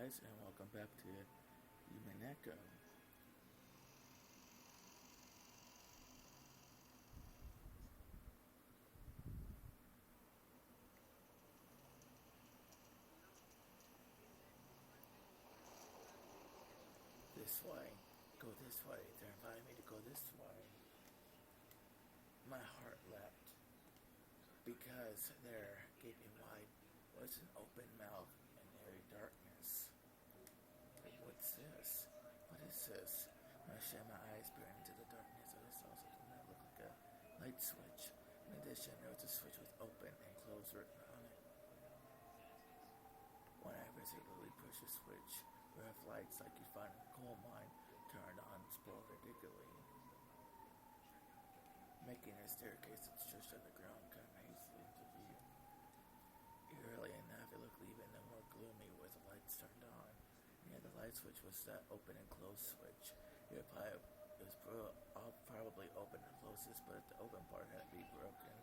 guys, and welcome back to Umineko. This way. Go this way. They're inviting me to go this way. My heart leapt because there, gaping wide, was an open mouth and airy darkness. What's this? What is this? When I shut my eyes, peering into the darkness, I saw something that looked like a light switch. In addition, there was a switch with open and close written on it. When I resolutely pushed the switch, rough lights like you find in a coal mine turned on sporadically, making a staircase that stretched underground come hazily into view. Eerily enough, it looked even more gloomy where the lights turned on. Near the light switch was that open and close switch. It was probably open and closes, but the open part had to be broken.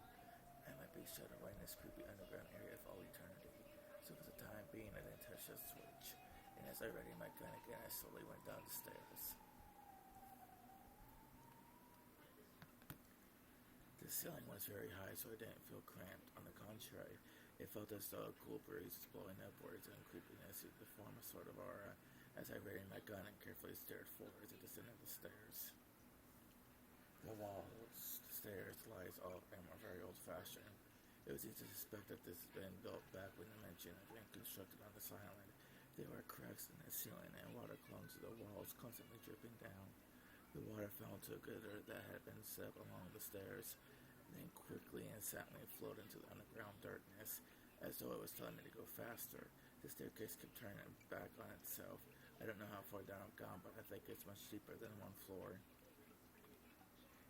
I might be shut away in this creepy underground area for all eternity. So for the time being, I didn't touch the switch. And as I readied my gun again, I slowly went down the stairs. The ceiling was very high, so I didn't feel cramped. On the contrary, it felt as though a cool breeze was blowing upwards, and creepiness seemed to form a sort of aura as I readied my gun and carefully stared forward as I descended the stairs. The walls, the stairs, lies, all of them were very old-fashioned. It was easy to suspect that this had been built back when the mansion had been constructed on this island. There were cracks in the ceiling, and water clung to the walls, constantly dripping down. The water fell into a gutter that had been set up along the stairs, then quickly and silently flowed into the underground darkness, as though it was telling me to go faster. The staircase kept turning back on itself. I don't know how far down I've gone, but I think it's much deeper than one floor.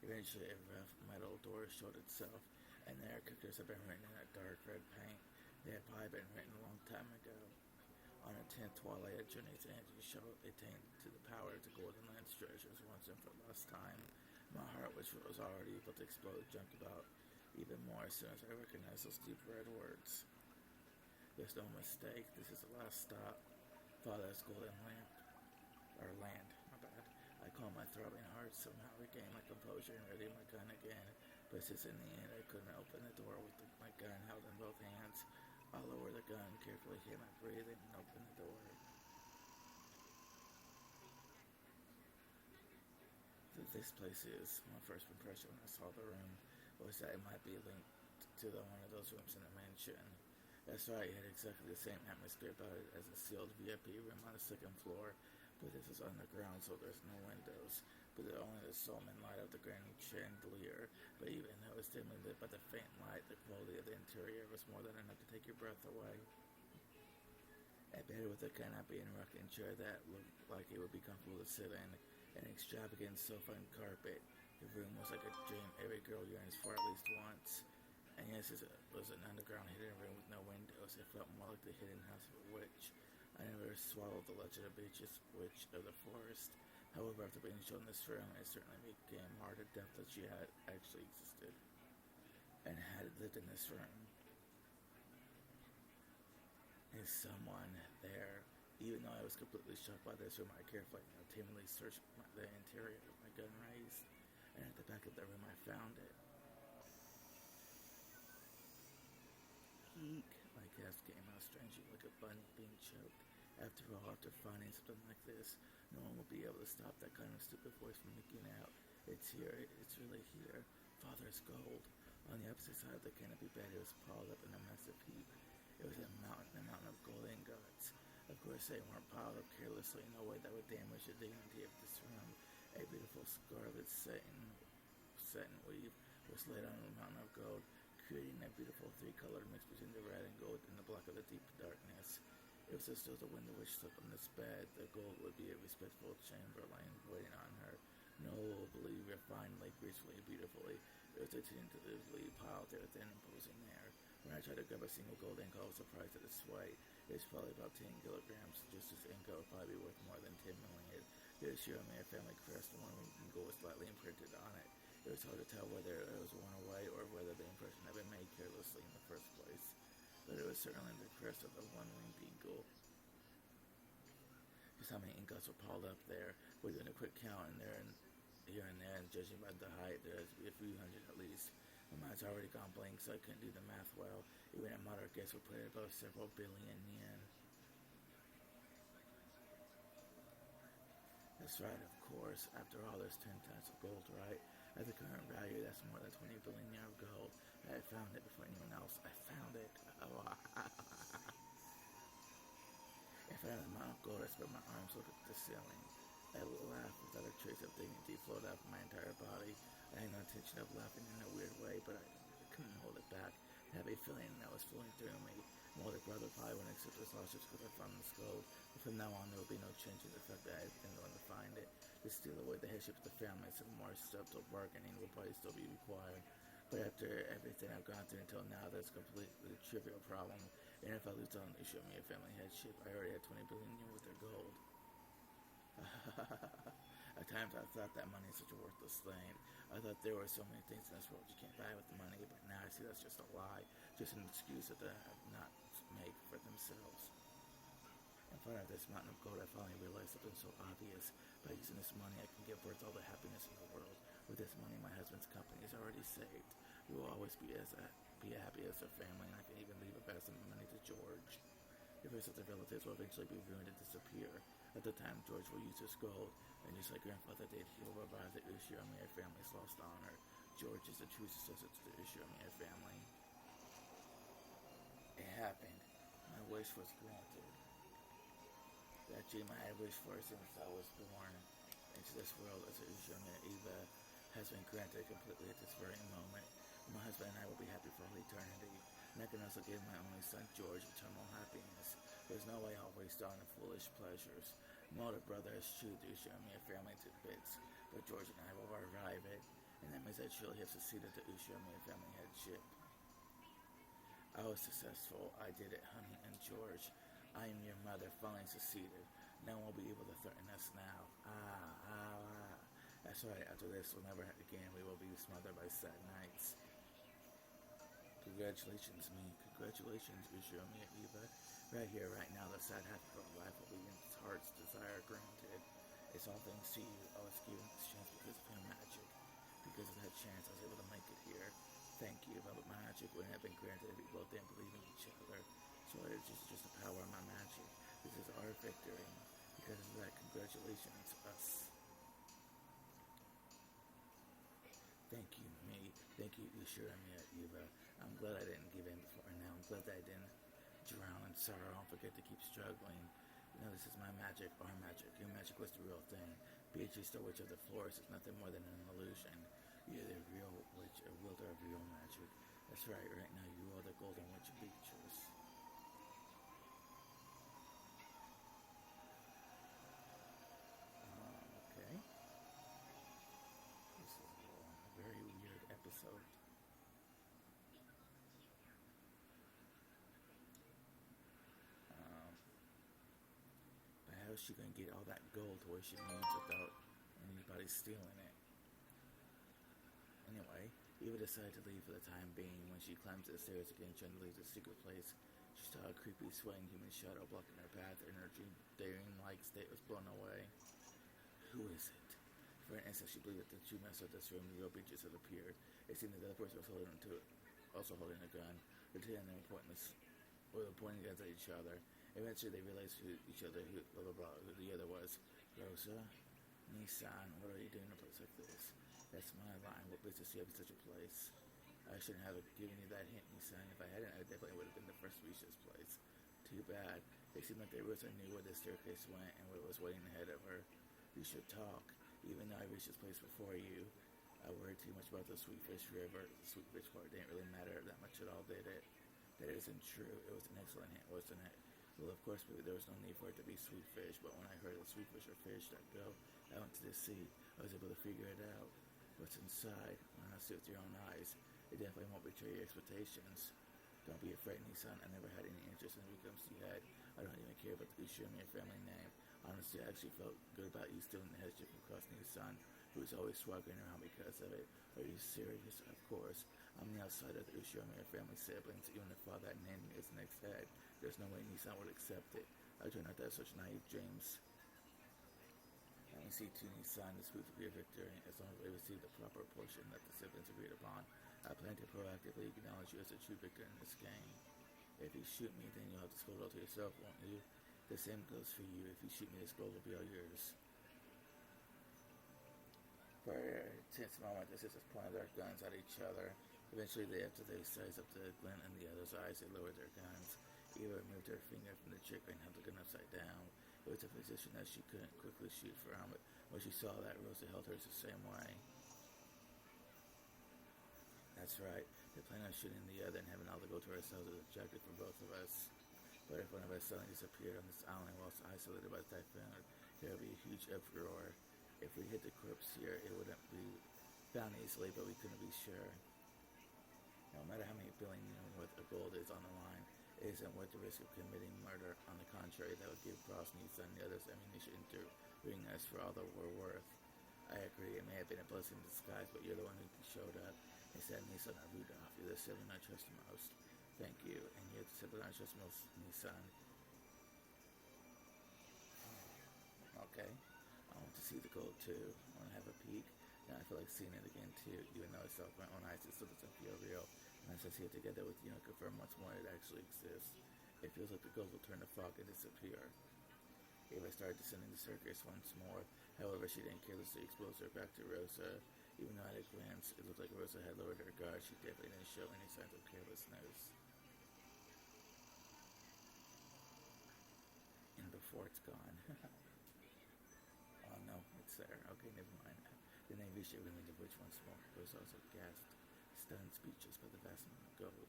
Eventually, a rough metal door showed itself, and there characters had been written in a dark red paint. They had probably been written a long time ago. On a 10th twilight journey to Angie shall attain to the power to Golden Land's treasures once and for the last time. My heart, which was already able to explode, jumped about even more as soon as I recognized those deep red words. There's no mistake, this is the last stop. Father's Golden Land. My bad. I calmed my throbbing heart, somehow regained my composure and readied my gun again. But since in the end I couldn't open the door with my gun held in both hands, I'll lower the gun, carefully hear my breathing, and open the door. This place is, my first impression when I saw the room was that it might be linked to one of those rooms in the mansion. That's right, it had exactly the same atmosphere about it as a sealed VIP room on the second floor, but this is underground, so there's no windows. But only the solemn light of the grand chandelier. But even though it was dimly lit by the faint light, the quality of the interior was more than enough to take your breath away. A bed with a canopy and rocking chair that looked like it would be comfortable to sit in, an extravagant sofa and carpet. The room was like a dream every girl yearns for at least once. And yes, it was an underground hidden room with no windows. It felt more like the hidden house of a witch. I never swallowed the legend of Beatrice, Witch of the Forest. However, after being shown this room, it certainly became hard to doubt that she had actually existed and had lived in this room. Is someone there? Even though I was completely shocked by this room, I carefully and timidly searched the interior with my gun raised, and at the back of the room I found it. Eek! My gasp came out strangely like a bunny being choked. After all, after finding something like this, no one will be able to stop that kind of stupid voice from leaking out. It's here, it's really here. Father's gold. On the opposite side of the canopy bed, it was piled up in a massive heap. It was a mountain of gold ingots. Of course, they weren't piled up carelessly in a way that would damage the dignity of this room. A beautiful scarlet satin weave was laid on a mountain of gold, creating a beautiful three-colored mix between the red and gold and the black of the deep darkness. It was as though the wind which slept on this bed, the gold would be a respectful chamberlain waiting on her, nobly, refinedly, gracefully, beautifully. It was attentively piled there, then imposing there. When I tried to grab a single gold ingot, I was surprised at its weight. It was probably about 10 kilograms. Just as ingot would probably be worth more than 10 million. It showed me a family crest, and one ingot was slightly imprinted on it. It was hard to tell whether it was worn away or whether the impression had been made carelessly in the first place. But it was certainly the crest of the one-winged eagle. how many ingots were piled up there. We're doing a quick count in there and here and there, and judging by the height, there has to be a few hundred at least. My mind's already gone blank, so I couldn't do the math well. Even a moderate guess would put it above several billion yen. That's right, of course. After all, there's 10 tons of gold, right? At the current value, that's more than 20 billion yen of gold. I found it before anyone else. I found it. Oh, in front of the amount of gold, I spread my arms, looked at the ceiling. I laughed without a trace of dignity flowed out from my entire body. I had no intention of laughing in a weird way, but I couldn't hold it back. I had a feeling that was flowing through me. My older brother probably wouldn't accept this loss just because I found this gold. But from now on, there would be no change in the fact that I had been the one to find it. To steal away the headship of the family, some more subtle bargaining will probably still be required. But after everything I've gone through until now, that's a completely trivial problem. And if I lose on the issue of me a family headship, I already had 20 billion yen with their gold. At times I thought that money is such a worthless thing. I thought there were so many things in this world you can't buy with the money, but now I see that's just a lie, just an excuse that they have not made for themselves. In front of this mountain of gold, I finally realized something so obvious. By using this money, I can give birth to all the happiness in the world. With this money, my husband's company is already saved. We will always be happy as a family, and I can even leave a vast amount of money to George. The rest of the relatives will eventually be ruined and disappear. At the time, George will use his gold, and just like grandfather did, he will revive the Ushiomiya family's lost honor. George is the true successor to the Ushiomiya family. It happened. My wish was granted. That dream I had wished for since I was born into this world as a Ushiomiya Eva has been granted completely at this very moment. My husband and I will be happy for all eternity, and I can also give my only son George eternal happiness. There's no way I'll waste on foolish pleasures. My older brother has chewed the Ushiomiya family to bits, but George and I will revive it, and that means I truly have succeeded the Ushiomiya family headship. I was successful. I did it, honey, and George. I am your mother, finally succeeded. No one will be able to threaten us now. That's right, after this we'll never again. We will be smothered by sad nights. Congratulations, me. Congratulations, Ushiomiya Eva. Right here, right now, the sad half of our life will be in its heart's desire granted. It's all thanks to you. I was given this chance because of your magic. Because of that chance, I was able to make it here. Thank you, but my magic wouldn't have been granted if we both didn't believe in each other. So it's just the power of my magic. This is our victory. Because of that, congratulations, us. Thank you, me. Thank you, Ushiomiya Eva. I'm glad I didn't give in before now. I'm glad that I didn't drown in sorrow and forget to keep struggling. You know, this is my magic, our magic. Your magic was the real thing. Beatrice, the Witch of the Forest, is nothing more than an illusion. You're the real witch, a wielder of real magic. That's right now you are the Golden Witch of Beatrice. Okay. This is a very weird episode. But how is she going to get all that gold to where she needs without anybody stealing it? Anyway, Eva decided to leave for the time being. When she climbed the stairs again, trying to leave the secret place, she saw a creepy, sweating human shadow blocking her path, and her daring-like state was blown away. Who is it? For an instant, she believed that the two men of this room, the real Beatrice, had appeared. It seemed that the other person was also holding a gun. The two of them were pointing guns at each other. Eventually, they realized who the other was. Rosa, Nissan, what are you doing in a place like this? That's my line. What business do you have in such a place? I shouldn't have given you that hint, Nissan. If I hadn't, I definitely would have been the first to reach this place. Too bad. They seemed like they really knew where the staircase went and what was waiting ahead of her. We should talk. Even though I reached this place before you, I worried too much about the Sweetfish River. The Sweetfish part didn't really matter that much at all, did it? That isn't true. It was an excellent hint, wasn't it? Well, of course, there was no need for it to be sweet fish, but when I heard that sweetfish are fish that go out into the sea, I was able to figure it out. What's inside? When I see it with your own eyes, it definitely won't betray your expectations. Don't be afraid, Nissan. I never had any interest in the becomes you had. I don't even care about the Ushiomiya family name. Honestly, I actually felt good about you stealing the headship from Cross Nissan, who was always swaggering around because of it. Are you serious? Of course. I'm the outsider of the Ushiomiya family siblings. Even if father named me as next head, there's no way Nissan would accept it. I try not to have such naive dreams. you see to Nissan, this proof will be a victory, as long as we receive the proper portion that the siblings agreed upon. I plan to proactively acknowledge you as a true victor in this game. If you shoot me, then you'll have this gold all to yourself, won't you? The same goes for you. If you shoot me, this gold will be all yours. For a tense moment, the sisters pointed their guns at each other. Eventually, after they sized up the glint in the other's eyes, they lowered their guns. Eva removed her finger from the trigger and held the gun upside down. It was a position that she couldn't quickly shoot from, but when she saw that, Rosa held hers the same way. That's right. They planned on shooting the other and having all the gold to ourselves as objective for both of us. But if one of us suddenly disappeared on this island whilst isolated by the typhoon, there would be a huge uproar. If we hid the corpse here, it wouldn't be found easily, but we couldn't be sure. No matter how many billion worth of gold is on the line, it isn't worth the risk of committing murder. On the contrary, that would give Frost, Nisa, and the others ammunition to ring us for all that we're worth. I agree, it may have been a blessing in disguise, but you're the one who showed up. Instead of Nisa and Rudolph, you're the sibling I trust most. Thank you, and you're the sibling I trust most, Nissan. Okay, I want to see the gold too. I want to have a peek. Now I feel like seeing it again too, even though I saw it with my own eyes, it still doesn't feel real. And as I see it together with you and confirm once more it actually exists, it feels like the gold will turn to fog and disappear. Ava started descending the circus once more. However, she didn't carelessly expose her back to Rosa. Even though at a glance it looked like Rosa had lowered her guard, she definitely didn't show any signs of carelessness. And before it's gone. Oh no, it's there. Okay, never mind. Then they reached a ruined bridge once more. Rosa also gasped, stunned, speechless by the vast amount of gold.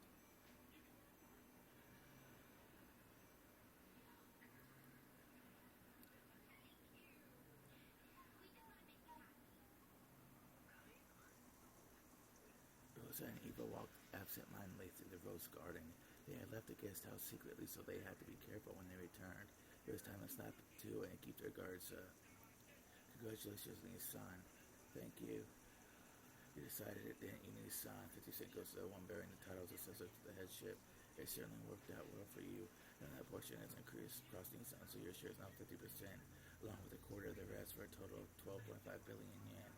Rosa and Eva walked absent-mindedly through the rose garden. They had left the guest house secretly, so they had to be careful when they returned. It was time to snap to and keep their guards up. Congratulations, Nissan. Thank you. You decided it, didn't you, Nissan? 50% goes to the one bearing the titles that says up to the headship. It certainly worked out well for you. And that portion has increased across Nissan, so your share is now 50%, along with a quarter of the rest for a total of 12.5 billion yen.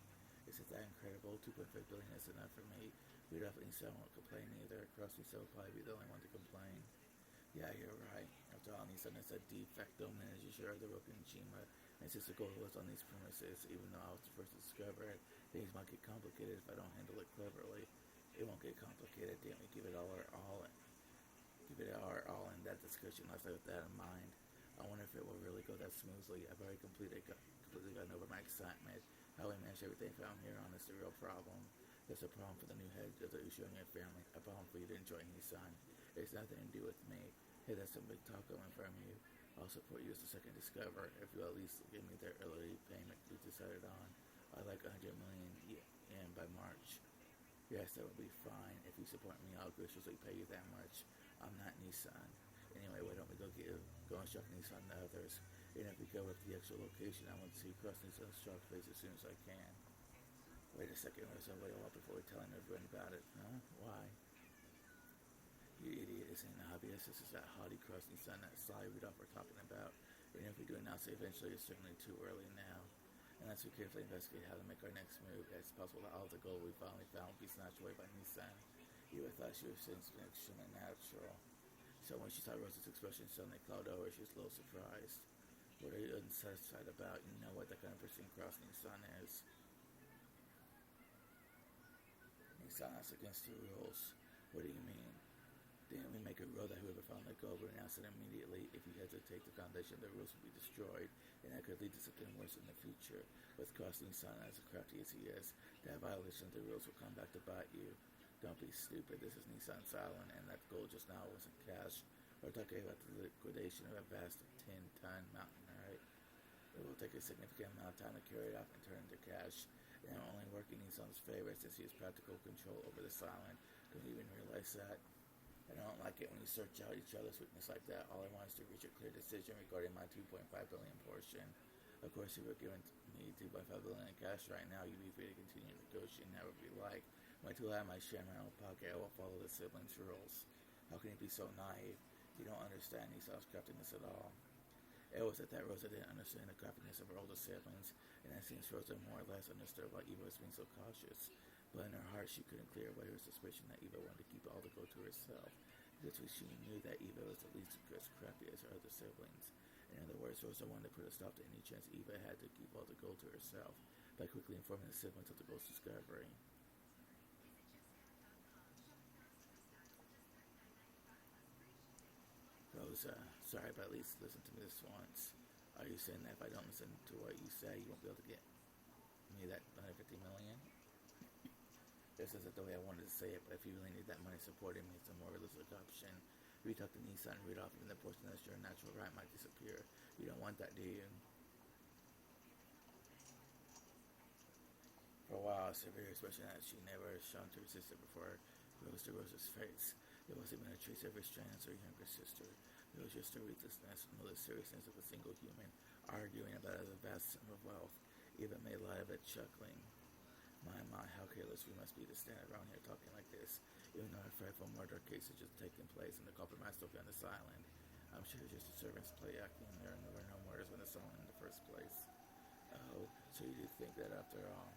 Isn't that incredible? 2.5 billion is enough for me. Rudolph and Nissan won't complain either. Cross Nissan will probably be the only one to complain. Yeah, you're right. After all, Nissan is a de facto manager of the Rokinjima, and since the gold was on these premises, even though I was the first to discover it, things might get complicated if I don't handle it cleverly. It won't get complicated, didn't we? Give it our all in that discussion last night with that in mind. I wonder if it will really go that smoothly. I've already completely gotten over my excitement. How we manage everything found here on is the real problem. There's a problem for the new head of the Ushiomi family. A problem for you to enjoy Nissan. It's nothing to do with me. Hey, that's some big talk coming from you. I'll support you as the second discoverer if you at least give me the early payment we decided on. I'd like 100 million yen by March. Yes, that would be fine. If you support me, I'll graciously pay you that much. I'm not Nissan. Anyway, why don't we go instruct Nissan and the others? And if we go with the actual location, I want to see Cross Nissan's shark face as soon as I can. Wait a second, Rosa. Wait a while before telling everyone about it. Huh? Why? You idiot, this ain't obvious. This is that haughty Cross Nissan, that sly Rudolph we're talking about. And if we do announce it eventually, it's certainly too early now. Unless we carefully investigate how to make our next move, it's possible that all the gold we finally found will be snatched away by Nissan. You would thought she was extremely natural. So when she saw Rosa's expression suddenly cloud over, she was a little surprised. What are you unsatisfied about? You know what the kind of person Cross Nissan is. Nissan is against the rules. What do you mean? Didn't we make a rule that whoever found the gold would announce it immediately? If you hesitate, the foundation of the rules will be destroyed, and that could lead to something worse in the future. With Cross Nissan as crafty as he is, that violation of the rules will come back to bite you. Don't be stupid. This is Nissan's island, and that gold just now wasn't cash. We're talking about the liquidation of a vast 10-ton mountain, right? It will take a significant amount of time to carry it off and turn into cash. And I'm only working in Nissan's favor since he has practical control over this island. Don't you even realize that? I don't like it when you search out each other's weakness like that. All I want is to reach a clear decision regarding my 2.5 billion portion. Of course, if you were given me 2.5 billion in cash right now, you'd be free to continue negotiating however you like. When I do have my share in my own pocket, I will follow the siblings' rules. How can you be so naive? You don't understand Nissan's craftiness at all. It was at that Rosa didn't understand the craftiness of her older siblings, and it seems Rosa more or less understood why Eva was being so cautious. But in her heart, she couldn't clear away her suspicion that Eva wanted to keep all the gold to herself, because she knew that Eva was at least as crafty as her other siblings. In other words, Rosa wanted to put a stop to any chance Eva had to keep all the gold to herself by quickly informing the siblings of the gold's discovery. Rosa, sorry, but at least listen to me this once. Are you saying that if I don't listen to what you say, you won't be able to get me that 150 million? This isn't the way I wanted to say it, but if you really need that money supporting me, it's a more realistic option. If you talk to Nisa and read off even the portion that's your natural right might disappear. You don't want that, do you? For a while, severe expression that she never shown to her sister before rose to Rosa's face. There wasn't even a trace of restraint as her younger sister. It was just the ruthlessness and the seriousness of a single human arguing about a vast sum of wealth. Eva made light of it, chuckling. My, how careless we must be to stand around here talking like this, even though a frightful murder case has just taken place and the culprit might still be on this island. I'm sure it's just the servants play acting there and there were no murders on this island in the first place. Oh, so you do think that after all,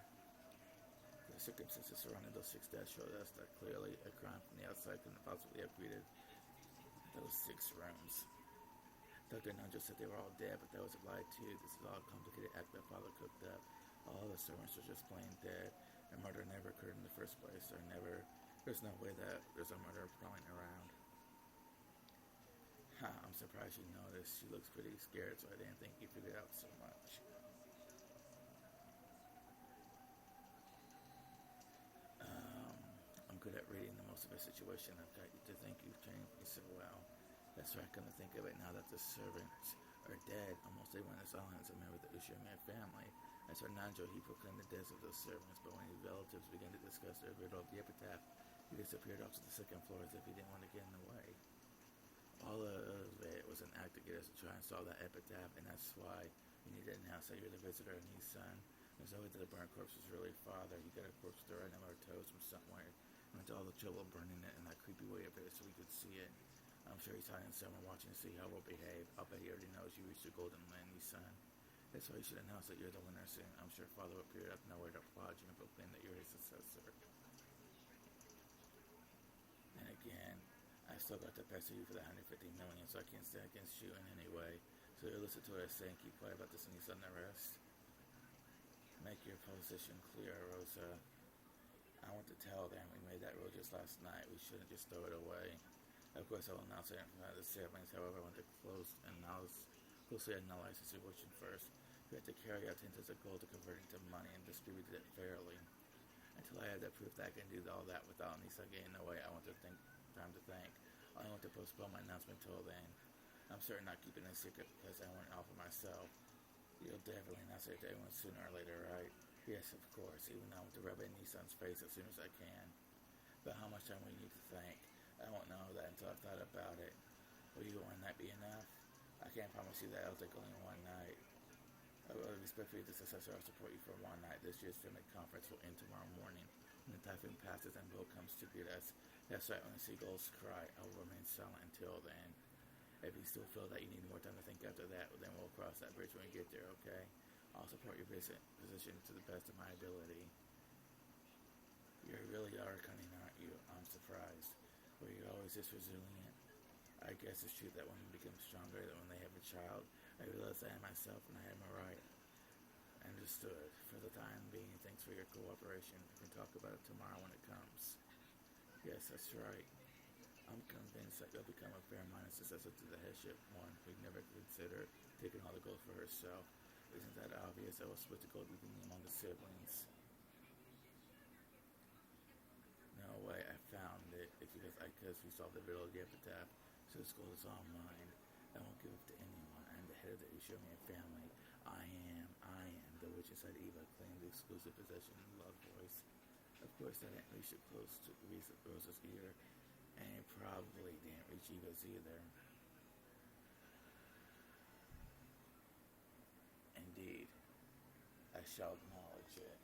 the circumstances surrounding those 6 deaths showed us that clearly a crime from the outside couldn't possibly have created those 6 rooms. Dr. Nanjo said they were all dead, but that was a lie too. This is all a complicated act that father cooked up. All the servants were just plain dead. A murder never occurred in the first place. There's no way that there's a murderer prowling around. I'm surprised you noticed. She looks pretty scared, so I didn't think you figured out so much. I'm good at reading the most of a situation. I've got to think you've trained me so well. That's right, come to think of it, now that the servants are dead, almost everyone on this island is a member of the Ushiyama family. As for Nanjo, he proclaimed the deaths of those servants, but when his relatives began to discuss their riddle of the epitaph, he disappeared off to the second floor as if he didn't want to get in the way. All of it was an act to get us to try and solve that epitaph, and that's why you need to announce that you're the visitor and his son. There's always that the burnt corpse was really father. He got a corpse to right on our toes from somewhere, and went to all the trouble of burning it in that creepy way of it so we could see it. I'm sure he's hiding somewhere watching to see how we'll behave. I'll bet he already knows you reached the golden land, his son. That's why you should announce that you're the winner soon. I'm sure father will appear out of nowhere to applaud you and proclaim that you're his successor. And again, I still got to pester you for the 150 million, so I can't stand against you in any way. So you listen to what I say and keep quiet about this and you son the rest. Make your position clear, Rosa. I want to tell them we made that rule just last night. We shouldn't just throw it away. Of course, I will announce it in front of the siblings. However, I want to closely analyze the situation first. We have to carry out 10 tons of gold to convert it into money and distribute it fairly. Until I have that proof that I can do all that without Nisa getting in the way, I want to time to think. I want to postpone my announcement till then. I'm certain not keeping it a secret because I want it all for myself. You'll definitely announce it to everyone sooner or later, right? Yes, of course, even though I want to rub it in Nisan's face as soon as I can. But how much time will you need to think? I won't know that until I've thought about it. Will you one night be enough? I can't promise you that it'll take only one night. I will respectfully the successor. I'll support you for one night. This year's Summit Conference will end tomorrow morning. When the typhoon passes and Will comes to greet us. That's right, when the seagulls cry, I will remain silent until then. If you still feel that you need more time to think after that, then we'll cross that bridge when we get there, okay? I'll support your position to the best of my ability. You really are cunning, aren't you? I'm surprised. Were you always this resilient? I guess it's true that women become stronger than when they have a child. I realized I am myself and I am right. Understood. For the time being, thanks for your cooperation. We can talk about it tomorrow when it comes. Yes, that's right. I'm convinced that you'll become a fair-minded successor to the headship one who'd never considered taking all the gold for herself. Isn't that obvious? I will split the gold evenly among the siblings. No way, I found it. It's because we solved the riddle of the epitaph. So this gold is all mine. I won't give it to anyone. I am the head of the Ushiyama family. I am. The witch inside Eva claimed the exclusive possession in a loud voice. Of course, I didn't reach it close to Rosa's ear, and it probably didn't reach Eva's either. Indeed, I shall acknowledge it.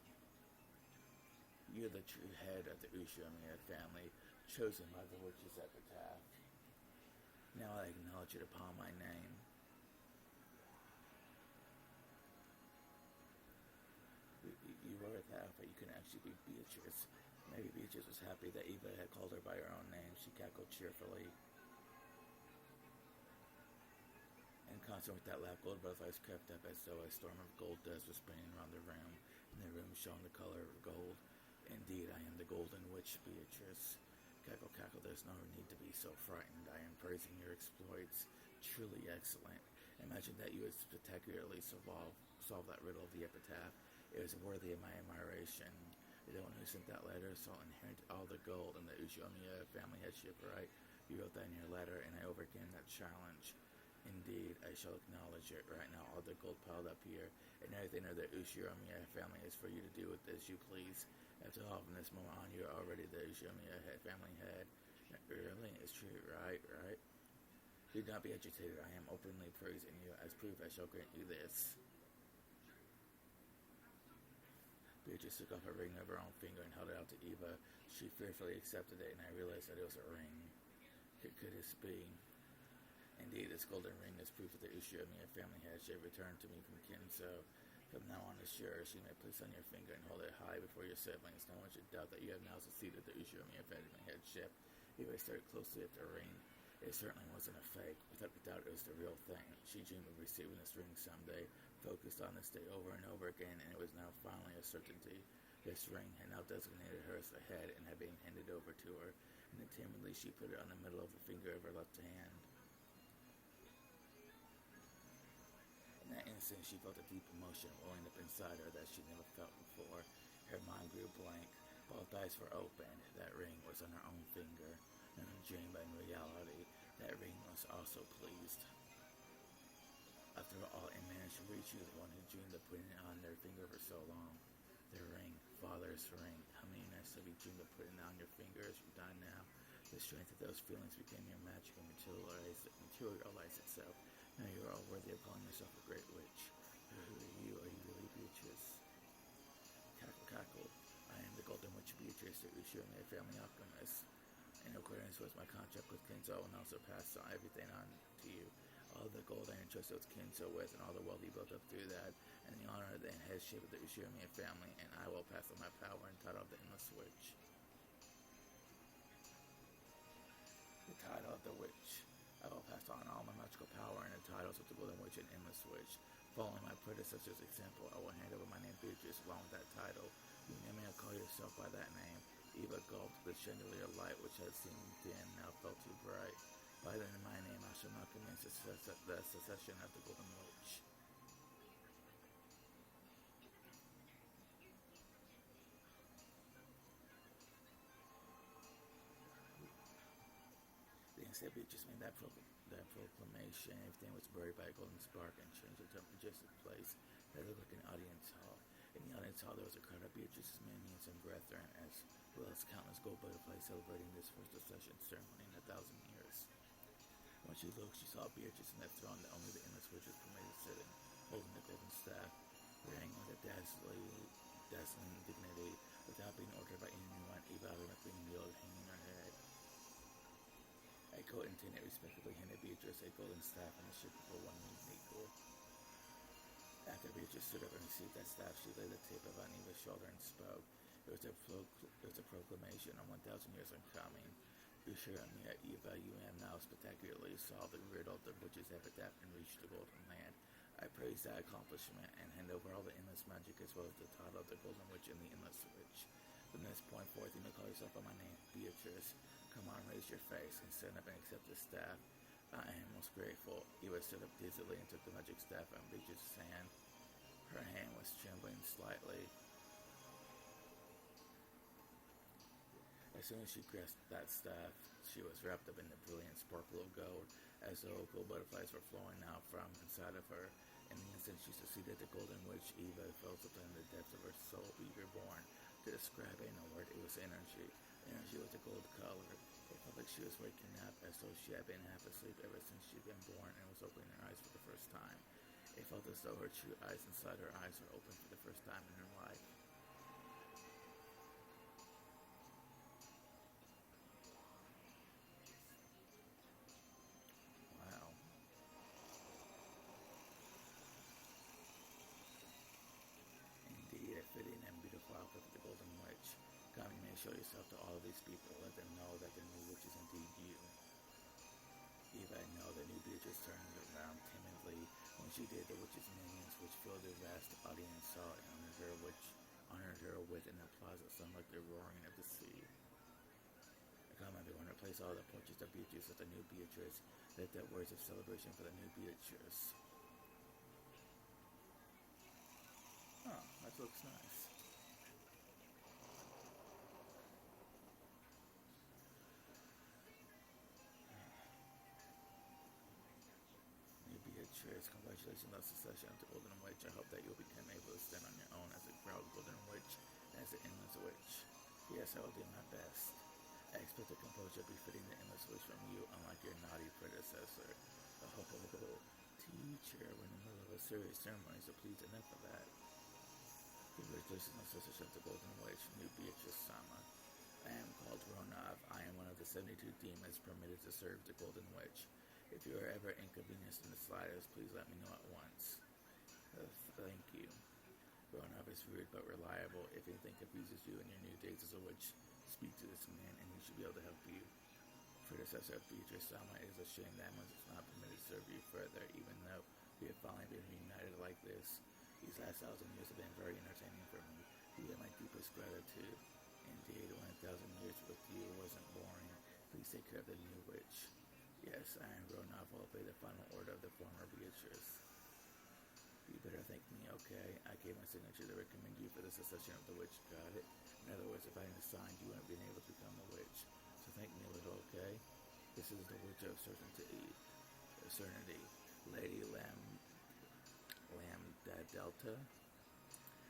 You're the true head of the Ushiyama family, chosen by the witch's epitaph. Now I acknowledge it upon my name. epitaph, but you can actually be Beatrice. Maybe Beatrice was happy that Eva had called her by her own name. She cackled cheerfully. In concert with that laugh, gold butterflies crept up as though a storm of gold dust was spinning around the room, and the room shone the color of gold. Indeed, I am the Golden Witch, Beatrice. Cackle, cackle, there's no need to be so frightened. I am praising your exploits. Truly excellent. Imagine that you had spectacularly solved that riddle of the epitaph. It was worthy of my admiration. The one who sent that letter saw inherited all the gold in the Ushomiya family headship, right? You wrote that in your letter, and I overcame that challenge. Indeed, I shall acknowledge it. Right now, all the gold piled up here, and everything of the Ushomiya family is for you to do with as you please. After all, from this moment on, you are already the Ushomiya family head. Really? It's true, right? Do not be agitated. I am openly praising you. As proof, I shall grant you this. Beatrice took off a ring of her own finger and held it out to Eva. She fearfully accepted it, and I realized that it was a ring. Could this be? Indeed, this golden ring is proof of the Ushomiya family headship returned to me from Kinso. From now on, as yours, you may place on your finger and hold it high before your siblings. No one should doubt that you have now succeeded the Ushomiya family headship. Eva stared closely at the ring. It certainly wasn't a fake. Without a doubt, it was the real thing. She dreamed of receiving this ring someday, focused on this day over and over again, and it was now finally a certainty. This ring had now designated her as the head and had been handed over to her, and then timidly she put it on the middle of the finger of her left hand. In that instant, she felt a deep emotion welling up inside her that she never felt before. Her mind grew blank. Both eyes were open. That ring was on her own finger. Not in a dream, but in reality, that ring was also pleased. After all, it managed to reach you, the one who dreamed of putting it on their finger for so long. The ring, father's ring. How many nights have you dreamed of putting it on your finger as you die now? The strength of those feelings became your magic and materialized itself. Now you are all worthy of calling yourself a great witch. Who are you? Are you really Beatrice? Cackle, cackle. I am the Golden Witch Beatrice, the Ushomiya family alchemist. In accordance with my contract with Kinso, and also pass everything on to you. All the gold I entrusted with Kinso with, and all the wealth he built up through that, and the honor of the headship of the Ushomiya family, and I will pass on my power and title of the Endless Witch. The title of the Witch. I will pass on all my magical power and the titles of the Golden Witch and Endless Witch. Following my predecessor's example, I will hand over my name Beatrice along with that title. You may not call yourself by that name. Eva gulped. The chandelier light, which had seemed dim, now felt too bright. By then, in my name, I shall not commence the succession of the Golden Witch. The instant Beatrice made that proclamation, everything was buried by a golden spark and changed into a majestic place that looked like an audience hall. In the audience hall, there was a crowd of Beatrice's minions and brethren, as well as countless gold butterflies celebrating this first accession ceremony in 1,000 years. When she looked, she saw Beatrice in that throne that only the Endless Witch was permitted to sit in, holding the golden staff, reigning with a dazzling dignity, without being ordered by anyone, Eva automatically kneeled, hanging her head. A co-intendant respectfully handed Beatrice a golden staff and a shape for one Umineko. After Beatrice stood up and received that staff, she laid the tip of on Eva's shoulder and spoke. It was a proclamation on 1,000 years in coming. Ushomiya Eva, you have now spectacularly solved the riddle of the witch's epitaph and reached the Golden Land. I praise that accomplishment and hand over all the endless magic as well as the title of the Golden Witch and the Endless Witch. From this point forth, you may call yourself by my name, Beatrice. Come on, raise your face and stand up and accept the staff. I am most grateful. Eva stood up dizzily and took the magic staff from Beatrice's hand. Her hand was trembling slightly. As soon as she grasped that staff, she was wrapped up in the brilliant sparkle of gold, as though gold butterflies were flowing out from inside of her. In the instant she succeeded the Golden Witch, Eva felt something in the depths of her soul be reborn. To describe it in a word, it was energy. Energy was a gold color. It felt like she was waking up, as though she had been half asleep ever since she'd been born and was opening her eyes for the first time. It felt as though her true eyes inside her eyes were open for the first time in her life. Wow. Indeed, a fitting and beautiful show yourself to all of these people. Let them know that the new witch is indeed you. Eva, I know the new Beatrice turned around timidly. When she did, the witch's minions, which filled the vast audience, saw and honored her with an applause that sounded like the roaring of the sea. Come, everyone, replace all the portraits of Beatrice with the new Beatrice. Let that words of celebration for the new Beatrice. Oh, that looks nice. New Beatrice, congratulations on the succession of the Golden Witch. I hope that you'll become able to stand on your own as a proud Golden Witch and as an endless witch. Yes, I will do my best. I expect a composure befitting the endless witch from you, unlike your naughty predecessor. Oh, teacher, we're in the middle of a serious ceremony, so please enough of that. Congratulations on the succession of the Golden Witch, new Beatrice Sama. I am called Ronov. I am one of the 72 demons permitted to serve the Golden Witch. If you are ever inconvenienced in the slightest, please let me know at once. Thank you. Ronov is rude but reliable. If anything confuses you in your new days as a witch, speak to this man and he should be able to help you. Predecessor of Beatrice Sama, it is a shame that one is not permitted to serve you further, even though we have finally been reunited like this. These last 1,000 years have been very entertaining for me. You have my deepest gratitude. Indeed, 1,000 years with you wasn't boring. Please take care of the new witch. Yes, I am Ronov. Will obey the final order of the former Beatrice. You better thank me, okay? I gave my signature to recommend you for the succession of the witch. Got it? In other words, if I hadn't signed, you wouldn't have been able to become a witch. So thank me a little, okay? This is the witch of certainty. Lady Lambda Delta.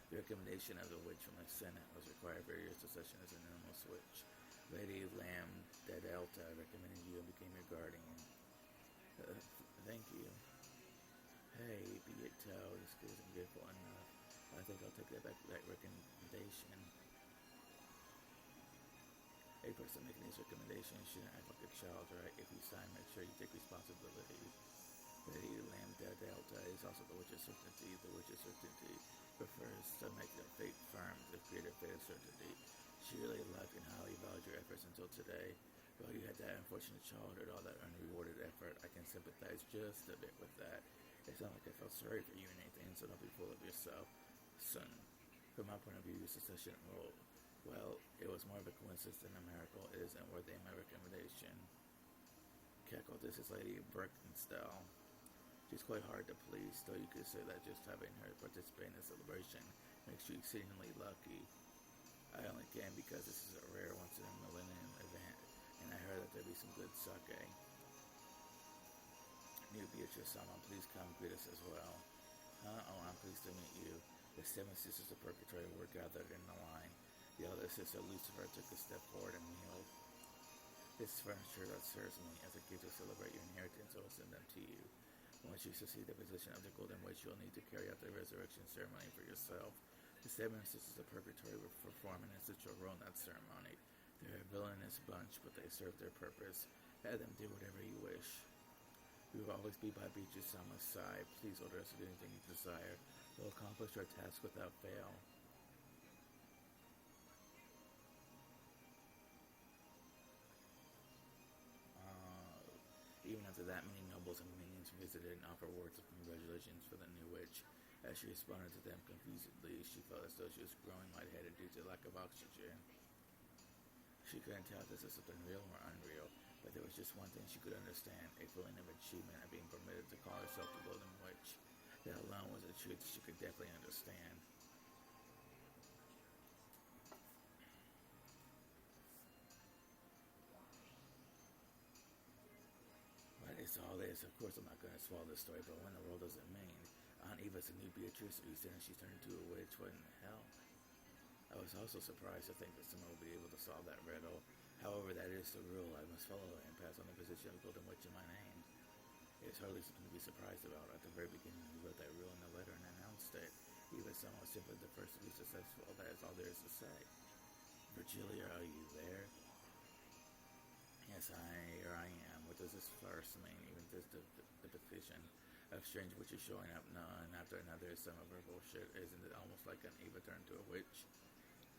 The recommendation of the witch from the Senate was required for your succession as an endless witch. Lady Lambda Delta recommended you and became your guardian. Thank you. Hey, be it toe, this kid isn't beautiful enough. I think I'll take that recommendation. A person making these recommendations shouldn't act like a child, right? If you sign, make sure you take responsibility. Lady Lambda Delta is also the witch of certainty. The witch of certainty prefers to make the fate firm, the creative fate of certainty. She really loved and highly valued your efforts until today. Well, you had that unfortunate childhood, all that unrewarded effort. I can sympathize just a bit with that. It's not like I felt sorry for you or anything, so don't be full of yourself. Son, from my point of view, your succession role, well, it was more of a coincidence than a miracle. It isn't worthy of my recommendation. Keckle, this is Lady Birkenstell. She's quite hard to please, though you could say that just having her participate in the celebration makes you exceedingly lucky. I only can because this is a rare once-in-a-millennium event, and I heard that there'd be some good sake. New Beatrice Sama, please come greet us as well. Oh, I'm pleased to meet you. The 7 sisters of Purgatory were gathered in the line. The elder sister, Lucifer, took a step forward and kneeled. This is furniture that serves me as a gift to celebrate your inheritance. I will send them to you. Once you succeed the position of the Golden Witch, you'll need to carry out the resurrection ceremony for yourself. The 7 sisters of Purgatory will perform an essential role in that ceremony. They're a villainous bunch, but they serve their purpose. Have them do whatever you wish. We will always be by Beatrice Sama's side. Please order us to do anything you desire. We'll accomplish our task without fail. Even after that, many nobles and minions visited and offered words of congratulations for the new witch. As she responded to them confusedly, she felt as though she was growing lightheaded due to lack of oxygen. She couldn't tell if this was something real or unreal, but there was just one thing she could understand, a feeling of achievement at being permitted to call herself the Golden Witch. That alone was a truth she could definitely understand. But it's all this. Of course I'm not going to swallow this story, but when the world doesn't mean. Aunt Eva's a new Beatrice, or you saying she turned into a witch? What in the hell? I was also surprised to think that someone would be able to solve that riddle. However, that is the rule. I must follow it and pass on the position of Golden Witch in my name. It's hardly something to be surprised about. At the very beginning, you wrote that rule in the letter and announced it. Eva Sama was simply the first to be successful. That is all there is to say. Virgilia, are you there? Yes, here I am. What does this first mean? Even this the petition of strange witches showing up none after another is some of her bullshit. Isn't it almost like an Eva turned to a witch?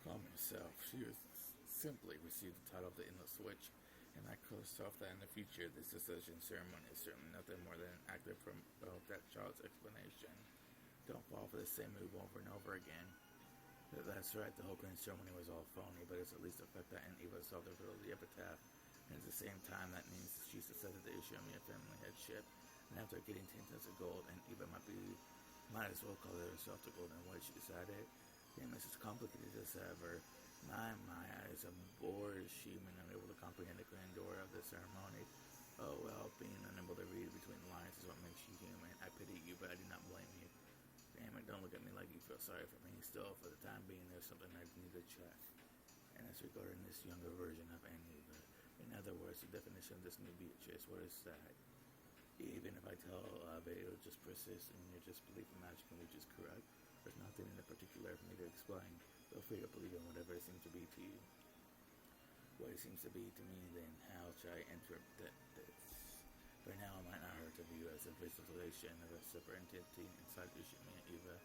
Calm yourself. She was simply received the title of the Endless Witch, and I closed off that in the future, this decision ceremony is certainly nothing more than an active promote that child's explanation. Don't fall for the same move over and over again. That's right, the whole grand ceremony was all phony, but it's at least the fact that Eva solved the riddle of the epitaph, and at the same time that means she's decided the issue of a family headship, and after getting 10 tons of gold, and Eva might as well call herself the Golden Witch, she decided. Damn, this is complicated as ever. My eyes are bored, human, unable to comprehend the grandeur of the ceremony. Oh well, being unable to read between the lines is what makes you human. I pity you, but I do not blame you. Damn it, don't look at me like you feel sorry for me. Still, for the time being, there's something I need to check. And that's regarding this younger version of Eva. In other words, the definition of this new Beatrice, what is that? Even if I tell of it, it'll just persist, and your just belief in magic and which is correct. There's nothing in particular for me to explain. Feel free to believe in whatever it seems to be to you. What it seems to be to me, then how should I interpret this? For now, it might not hurt to view as a visualization of a separate entity inside Ushimi and Eva.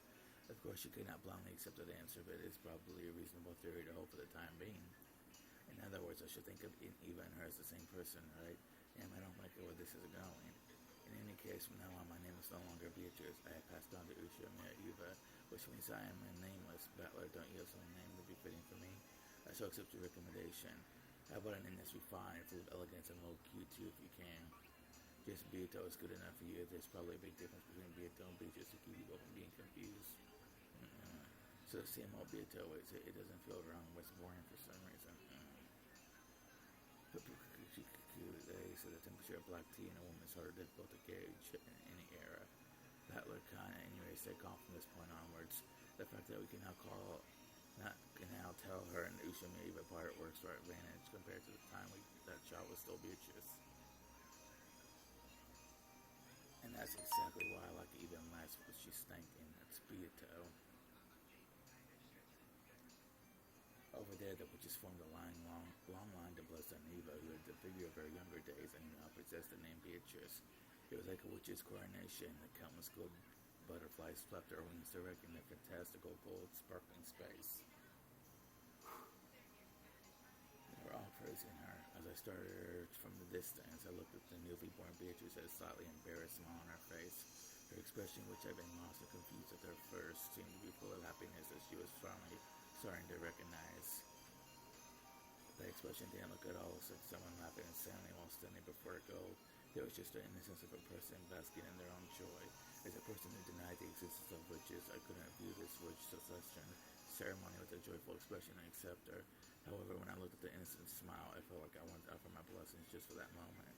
Of course, you cannot blindly accept the answer, but it is probably a reasonable theory to hold for the time being. In other words, I should think of Eva and her as the same person, right? And I don't like where this is going. In any case, from now on, my name is no longer Beatrice. I have passed on to Ushimi and Eva, which means I am a nameless battler. Don't you have some name to be fitting for me? I shall accept your recommendation. How about a name that's refined, full of elegance, and a little cute too, if you can? Just Beato is good enough for you. There's probably a big difference between Beato and Beatrice to keep you both from being confused. So the same old Beato is it doesn't feel wrong, but it's boring for some reason. They say the temperature of black tea in a woman's heart are difficult to gauge in any era. Battler kind of anyways take off from this point onwards. The fact that we can now tell her and Ushimi Eva part works to our advantage compared to the time that child was still Beatrice. And that's exactly why I like Eva less, because she's thinking that's Beato. Over there, the witches formed a long line to bless Eva, who had the figure of her younger days and who now possessed the name Beatrice. It was like a witch's coronation. The countless gold butterflies flapped their wings directing the fantastical gold sparkling space. They were all praising her. As I started from the distance, I looked at the newly born Beatrice with a slightly embarrassed smile on her face. Her expression, which had been lost and confused at her first, seemed to be full of happiness as she was finally starting to recognize. The expression didn't look at all like someone laughing insanely while standing before a goal. There was just the innocence of a person basking in their own joy. As a person who denied the existence of witches, I couldn't view this witch succession ceremony with a joyful expression and accept her. However, when I looked at the innocent smile, I felt like I wanted to offer my blessings just for that moment.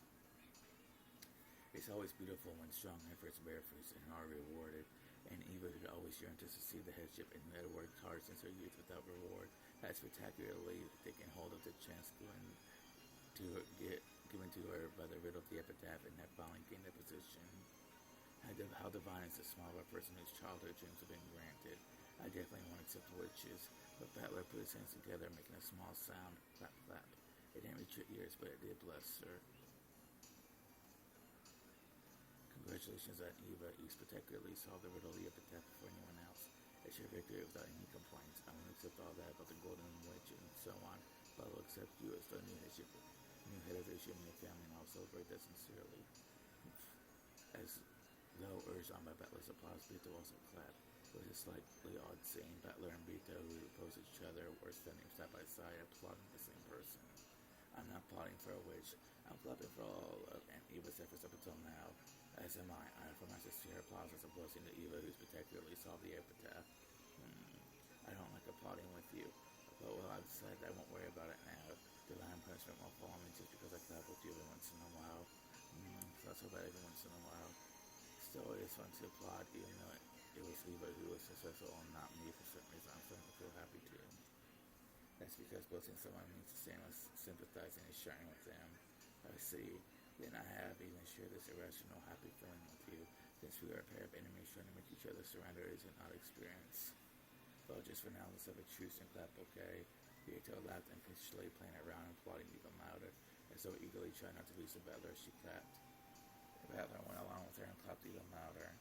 It's always beautiful when strong efforts bear fruits and are rewarded. And Eva, who always yearned to succeed the headship and who had worked hard since her youth without reward, had spectacularly taken hold of the chance given to her by the riddle of the epitaph and had finally gained a position. How divine is the smile of a person whose childhood dreams have been granted. I definitely won't accept witches, but Battler put his hands together, making a small sound, clap, clap. It didn't reach her ears, but it did bless her. Congratulations on Eva. You spectacularly solved the riddle of the epitaph before anyone else. It's your victory without any complaints. I won't accept all that about the Golden Witch and so on, but I will accept you as the new head of the Ushimi family, and I'll celebrate that sincerely. As though urged on by Battler's applause, Beato also clapped. It was a slightly odd scene. Battler and Beato, who opposed each other, were standing side by side, applauding the same person. I'm not applauding for a witch. I'm clapping for all of Eva's efforts up until now. As am I. I offer my sincere applause as a blessing to Eva, who spectacularly solved the epitaph. I don't like applauding with you, but well, I've said I won't worry about it now. Divine punishment won't fall on me just because I clap with you every once in a while. It's not so bad every once in a while. Still, it is fun to applaud, even though it was Eva who was successful and not me. For some reason, I'm starting to feel happy too. That's because blessing someone means the same as sympathizing and sharing with them. I see. Then I have even shared this irrational, happy feeling with you, since we are a pair of enemies trying to make each other surrender is an odd experience. Well, just for now, let's have a truce and clap, okay? Beato laughed impatiently, playing around and applauding even louder, as though eagerly trying not to lose the Battler as she clapped. The Battler went along with her and clapped even louder.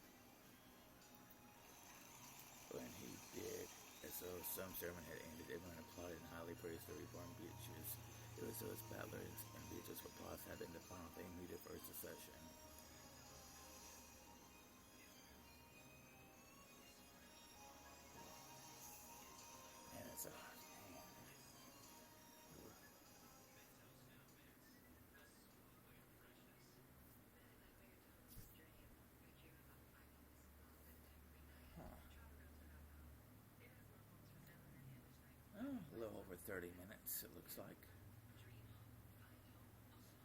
When he did, as though though some ceremony had ended, everyone applauded and highly praised the reborn Beatrice. It was those battlers and Beatrice's applause had been the final thing needed for her succession. And it's a man. Oh, a little over 30 minutes, it looks like.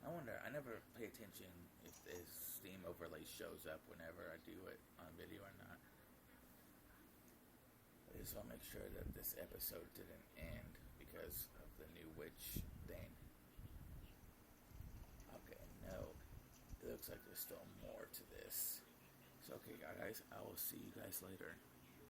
I wonder, I never pay attention if this Steam overlay shows up whenever I do it on video or not. I just want to make sure that this episode didn't end because of the new witch thing. Okay, no. It looks like there's still more to this. So, okay, guys, I will see you guys later.